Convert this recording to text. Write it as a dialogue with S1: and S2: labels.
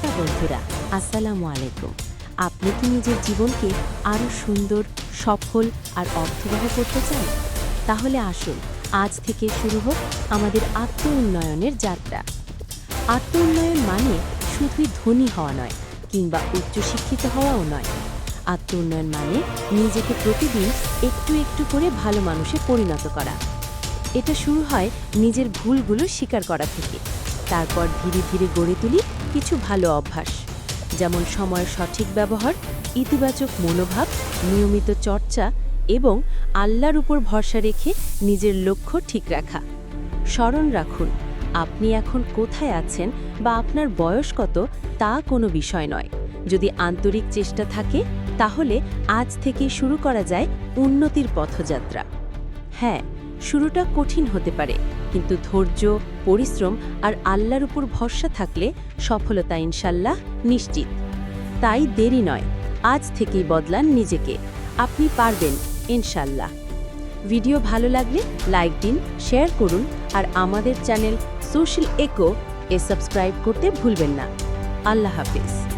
S1: শ্রোতা বন্ধুরা, আসসালামু আলাইকুম। আপনি কি নিজের জীবনকে আরও সুন্দর, সফল আর অর্থবহ করতে চান? তাহলে আসুন আজ থেকে শুরু হোক আমাদের আত্ম-উন্নয়নের যাত্রা। আত্ম-উন্নয়ন মানে শুধুই ধনী হওয়া নয়, কিংবা উচ্চশিক্ষিত হওয়াও নয়। আত্ম-উন্নয়ন মানে নিজেকে প্রতিদিন একটু একটু করে ভালো মানুষে পরিণত করা। এটা শুরু হয় নিজের ভুলগুলো স্বীকার করা থেকে। তারপর ধীরে ধীরে গড়ে তুলি কিছু ভালো অভ্যাস, যেমন সময়ের সঠিক ব্যবহার, ইতিবাচক মনোভাব, নিয়মিত চর্চা এবং আল্লাহর উপর ভরসা রেখে নিজের লক্ষ্য ঠিক রাখা। স্মরণ রাখুন, আপনি এখন কোথায় আছেন বা আপনার বয়স কত তা কোনো বিষয় নয়। যদি আন্তরিক চেষ্টা থাকে, তাহলে আজ থেকে শুরু করা যায় উন্নতির পথযাত্রা। হ্যাঁ, শুরুটা কঠিন হতে পারে, কিন্তু ধৈর্য, পরিশ্রম আর আল্লাহর উপর ভরসা থাকলে সফলতা ইনশাল্লাহ নিশ্চিত। তাই দেরি নয়, আজ থেকেই বদলান নিজেকে। আপনি পারবেন ইনশাল্লাহ। ভিডিও ভালো লাগলে লাইক দিন, শেয়ার করুন আর আমাদের চ্যানেল সোশ্যাল একো সাবস্ক্রাইব করতে ভুলবেন না। আল্লাহ হাফেজ।